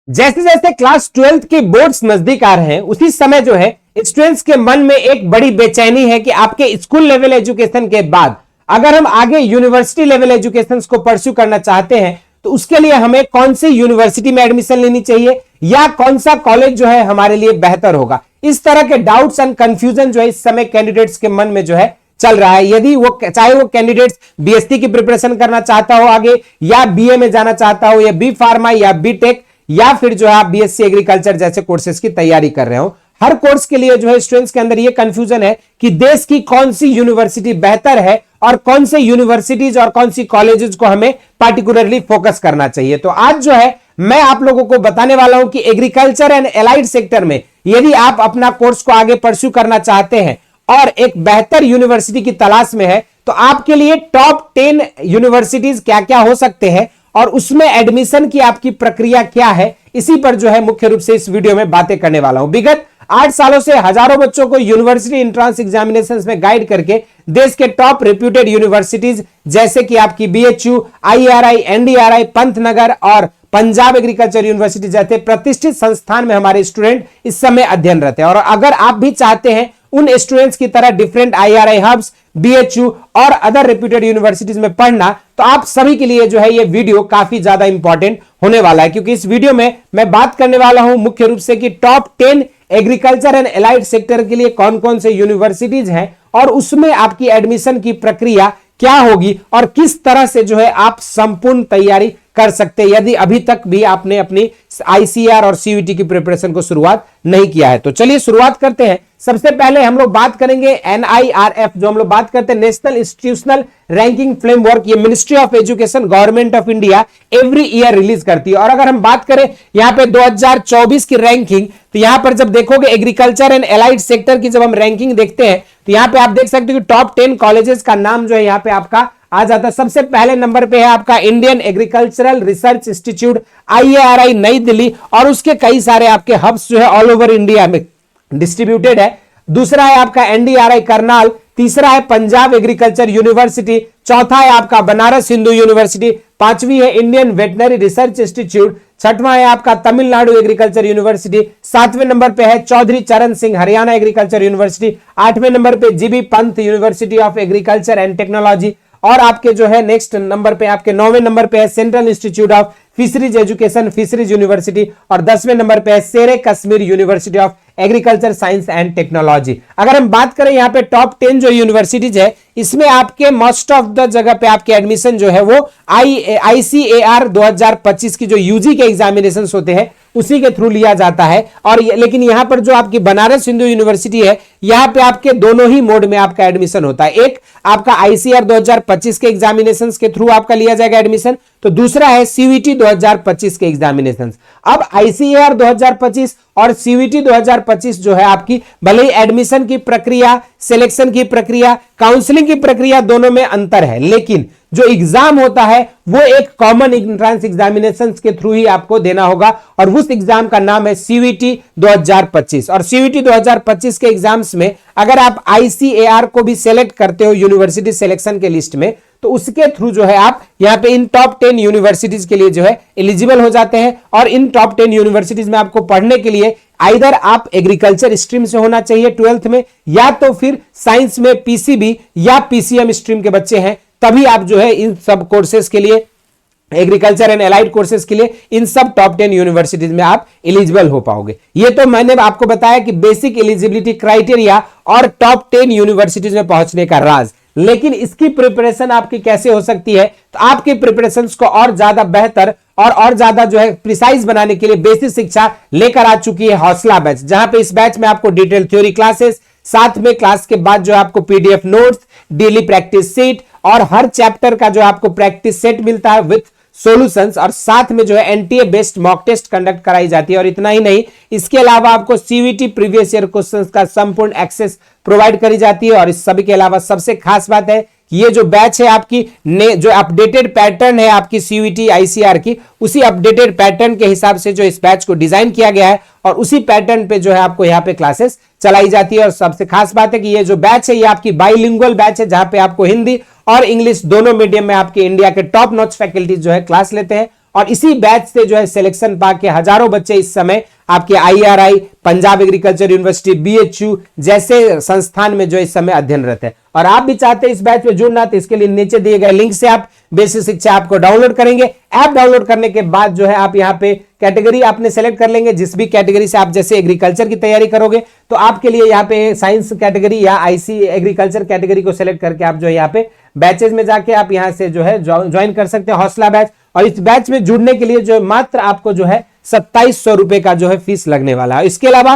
जैसे जैसे class 12th की बोर्ड्स नजदीक आ रहे हैं, उसी समय जो है स्टूडेंट्स के मन में एक बड़ी बेचैनी है कि आपके स्कूल लेवल एजुकेशन के बाद अगर हम आगे यूनिवर्सिटी लेवल एजुकेशन को परस्यू करना चाहते हैं तो उसके लिए हमें कौन सी यूनिवर्सिटी में एडमिशन लेनी चाहिए या कौन सा कॉलेज जो है हमारे लिए बेहतर होगा। इस तरह के डाउट्स एंड कंफ्यूजन जो है इस समय कैंडिडेट्स के मन में जो है चल रहा है। यदि वो चाहे वो कैंडिडेट्स बीएससी की प्रिपरेशन करना चाहता हो आगे, या बीए में जाना चाहता हो, या बी फार्मा, या बीटेक, या फिर जो है आप बीएससी एग्रीकल्चर जैसे कोर्सेज की तैयारी कर रहे हो, हर कोर्स के लिए जो है स्टूडेंट्स के अंदर ये कंफ्यूजन है कि देश की कौन सी यूनिवर्सिटी बेहतर है और कौन से यूनिवर्सिटीज और कौन सी कॉलेजेस को हमें पार्टिकुलरली फोकस करना चाहिए। तो आज जो है मैं आप लोगों को बताने वाला हूं कि एग्रीकल्चर एंड एलाइड सेक्टर में यदि आप अपना कोर्स को आगे परस्यू करना चाहते हैं और एक बेहतर यूनिवर्सिटी की तलाश में है तो आपके लिए टॉप 10 यूनिवर्सिटीज क्या क्या हो सकते हैं और उसमें एडमिशन की आपकी प्रक्रिया क्या है, इसी पर जो है मुख्य रूप से इस वीडियो में बातें करने वाला हूं। विगत 8 सालों से हजारों बच्चों को यूनिवर्सिटी एंट्रेंस एग्जामिनेशंस में गाइड करके देश के टॉप रेप्यूटेड यूनिवर्सिटीज जैसे कि आपकी बीएचयू, आईआरआई, एनडीआरआई, पंतनगर और पंजाब एग्रीकल्चर यूनिवर्सिटी जैसे प्रतिष्ठित संस्थान में हमारे स्टूडेंट इस समय अध्ययनरत हैं। और अगर आप भी चाहते हैं उन स्टूडेंट्स की तरह डिफरेंट आईआरआई हब्स, बीएचयू और अदर रेप्यूटेड यूनिवर्सिटीज में पढ़ना, तो आप सभी के लिए जो है ये वीडियो काफी ज्यादा इंपॉर्टेंट होने वाला है, क्योंकि इस वीडियो में मैं बात करने वाला हूं मुख्य रूप से कि top 10 agriculture and allied sector के लिए कौन कौन से यूनिवर्सिटीज हैं और उसमें आपकी एडमिशन की प्रक्रिया क्या होगी और किस तरह से जो है आप संपूर्ण तैयारी कर सकते हैं यदि अभी तक भी आपने अपनी आईसीआर और सीयूईटी की प्रिपरेशन को शुरुआत नहीं किया है। तो चलिए शुरुआत करते हैं। सबसे पहले हम लोग बात करेंगे एनआईआरएफ, जो हम लोग बात करते हैं नेशनल इंस्टीट्यूशनल रैंकिंग फ्रेमवर्क। ये ministry of education government of India every year release करती है। और अगर हम बात करें यहाँ पे 2024 की रैंकिंग, तो यहां पर जब देखोगे एग्रीकल्चर एंड एलाइड सेक्टर की जब हम रैंकिंग देखते हैं तो यहां पे आप देख सकते हो कि टॉप 10 कॉलेजेस का नाम जो है यहां पे आपका आ जाता है। सबसे पहले नंबर पे है आपका Indian agricultural research institute IARI नई दिल्ली, और उसके कई सारे आपके हब्स जो है ऑल ओवर इंडिया में डिस्ट्रीब्यूटेड है। दूसरा है आपका एनडीआरआई करनाल, तीसरा है पंजाब एग्रीकल्चर यूनिवर्सिटी, चौथा है आपका बनारस हिंदू यूनिवर्सिटी, पांचवी है इंडियन वेटनरी रिसर्च इंस्टीट्यूट, छठवां है आपका तमिलनाडु एग्रीकल्चर यूनिवर्सिटी, सातवें नंबर पे है चौधरी चरण सिंह हरियाणा एग्रीकल्चर यूनिवर्सिटी, आठवें नंबर पे GB Pant university of agriculture and technology, और आपके जो है नेक्स्ट नंबर पे आपके 9वें नंबर पे है central institute of fisheries education fisheries university, और 10वें नंबर पे है शेरे Kashmir university of agriculture science and technology. अगर हम बात करें यहाँ पे टॉप 10 जो यूनिवर्सिटीज है, इसमें आपके मोस्ट ऑफ द जगह पे आपके एडमिशन जो है वो आईसीएआर 2025 की जो यूजी के एग्जामिनेशन होते हैं उसी के थ्रू लिया जाता है। और लेकिन यहां पर जो आपकी बनारस हिंदू यूनिवर्सिटी है, यहां पे आपके दोनों ही मोड में आपका एडमिशन होता है। एक आपका आईसीआर 2025 के एग्जामिनेशंस के थ्रू आपका लिया जाएगा एडमिशन, तो दूसरा है सीयूईटी 2025 के एग्जामिनेशंस। अब आईसीआर 2025 और सीयूईटी 2025 जो है आपकी भले ही एडमिशन की प्रक्रिया, सिलेक्शन की प्रक्रिया, काउंसलिंग की प्रक्रिया दोनों में अंतर है, लेकिन जो एग्जाम होता है वो एक कॉमन एंट्रेंस एग्जामिनेशन के थ्रू ही आपको देना होगा, और उस एग्जाम का नाम है सीयूईटी 2025। और सीयूईटी 2025 के एग्जाम्स में अगर आप आईसीएआर को भी सिलेक्ट करते हो यूनिवर्सिटी सिलेक्शन के लिस्ट में, तो उसके थ्रू जो है आप यहां पे इन टॉप 10 यूनिवर्सिटीज के लिए जो है एलिजिबल हो जाते हैं। और इन टॉप 10 यूनिवर्सिटीज में आपको पढ़ने के लिए आइदर आप एग्रीकल्चर स्ट्रीम से होना चाहिए 12th में, या तो फिर साइंस में पीसीबी या पीसीएम स्ट्रीम के बच्चे हैं, तभी आप जो है इन सब कोर्सेज के लिए, एग्रीकल्चर एंड एलाइड कोर्सेज के लिए इन सब टॉप 10 यूनिवर्सिटीज में आप एलिजिबल हो पाओगे। ये तो मैंने आपको बताया कि बेसिक एलिजिबिलिटी क्राइटेरिया और टॉप 10 यूनिवर्सिटीज में पहुंचने का राज। लेकिन इसकी प्रिपरेशन आपकी कैसे हो सकती है, तो आपकी प्रिपरेशन को और ज्यादा बेहतर और ज्यादा जो है प्रिसाइज बनाने के लिए बेसिक शिक्षा लेकर आ चुकी है हौसला बैच, जहां पे इस बैच में आपको डिटेल थ्योरी क्लासेस, साथ में क्लास के बाद जो आपको PDF notes, daily practice set और हर चैप्टर का जो आपको प्रैक्टिस सेट मिलता है विथ सॉल्यूशंस, और साथ में जो है NTA based mock test conduct कराई जाती है। और इतना ही नहीं, इसके अलावा आपको सीयूईटी प्रीवियस ईयर क्वेश्चंस का संपूर्ण एक्सेस प्रोवाइड करी जाती है। और इस सभी के अलावा सबसे खास बात है ये जो बैच है आपकी जो अपडेटेड पैटर्न है आपकी सीयूईटी आईसीआर की, उसी अपडेटेड पैटर्न के हिसाब से जो इस बैच को डिजाइन किया गया है और उसी पैटर्न पे जो है आपको यहाँ पे क्लासेस चलाई जाती है। और सबसे खास बात है कि ये जो बैच है ये आपकी बाइलिंगुअल बैच है, जहां पे आपको हिंदी और इंग्लिश दोनों मीडियम में आपके इंडिया के टॉप नॉच फैकल्टीज जो है क्लास लेते हैं। और इसी बैच से जो है सिलेक्शन पाके हजारों बच्चे इस समय आपके IRI, Punjab agriculture university, BHU जैसे संस्थान में जो इस समय अध्ययनरत है। और आप भी चाहते हैं इस बैच में जुड़ना, तो इसके लिए नीचे दिए गए लिंक से आप बेसिक शिक्षा ऐप को डाउनलोड करेंगे। ऐप डाउनलोड करने के बाद जो है आप यहाँ पे कैटेगरी आपने सेलेक्ट कर लेंगे, जिस भी कैटेगरी से आप जैसे एग्रीकल्चर की तैयारी करोगे तो आपके लिए यहाँ पे साइंस कैटेगरी या IC एग्रीकल्चर कैटेगरी को सेलेक्ट करके आप जो है यहाँ पे बैचेज में जाके आप यहाँ से जो है ज्वाइन कर सकते हैं हौसला बैच। और इस बैच में जुड़ने के लिए जो मात्र आपको जो है 2700 रुपए का जो है फीस लगने वाला है। इसके अलावा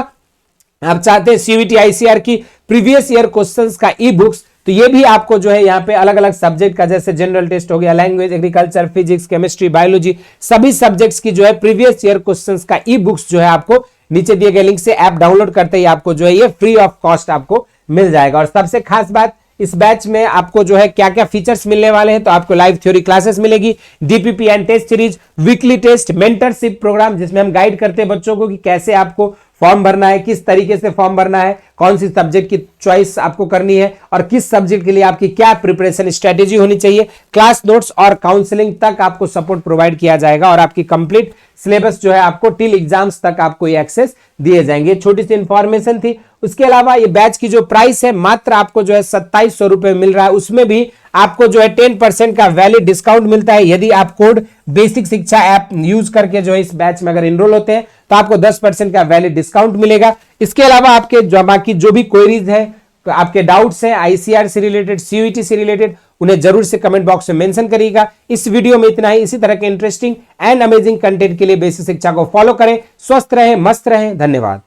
आप चाहते हैं CUET ICAR की प्रीवियस ईयर क्वेश्चंस का ई बुक्स, तो ये भी आपको जो है यहाँ पे अलग अलग सब्जेक्ट का, जैसे जनरल टेस्ट हो गया, language, agriculture, physics, chemistry, biology, सभी सब्जेक्ट्स की जो है प्रीवियस ईयर क्वेश्चंस का ई बुक्स जो है आपको नीचे दिए गए लिंक से ऐप डाउनलोड करते ही आपको जो है ये फ्री ऑफ कॉस्ट आपको मिल जाएगा। और सबसे खास बात, इस बैच में आपको जो है क्या क्या फीचर्स मिलने वाले हैं, तो आपको लाइव थ्योरी क्लासेस मिलेगी, DPP and test series, weekly test, mentorship programme जिसमें हम गाइड करते हैं बच्चों को कि कैसे आपको फॉर्म भरना है, किस तरीके से फॉर्म भरना है, कौन सी सब्जेक्ट की चॉइस आपको करनी है और किस सब्जेक्ट के लिए आपकी क्या प्रिपरेशन स्ट्रेटेजी होनी चाहिए। क्लास नोट्स और काउंसलिंग तक आपको सपोर्ट प्रोवाइड किया जाएगा और आपकी कंप्लीट सिलेबस जो है आपको टिल एग्जाम्स तक आपको ये एक्सेस दिए जाएंगे। छोटी सी इंफॉर्मेशन थी। उसके अलावा ये बैच की जो प्राइस है मात्र आपको जो है 2700 रुपए मिल रहा है। उसमें भी आपको जो है 10% का वैलिड डिस्काउंट मिलता है। यदि आप कोड बेसिक शिक्षा ऐप यूज करके जो है इस बैच में अगर इनरोल होते हैं तो आपको 10% का वैलिड डिस्काउंट मिलेगा। इसके अलावा आपके जो बाकी जो भी क्वेरीज है, आपके डाउट्स हैं ICAR से रिलेटेड, CUET से रिलेटेड, उन्हें जरूर से कमेंट बॉक्स में मेंशन करिएगा। इस वीडियो में इतना ही। इसी तरह के इंटरेस्टिंग एंड अमेजिंग कंटेंट के लिए बेसिक शिक्षा को फॉलो करें। स्वस्थ रहें, मस्त रहें। धन्यवाद।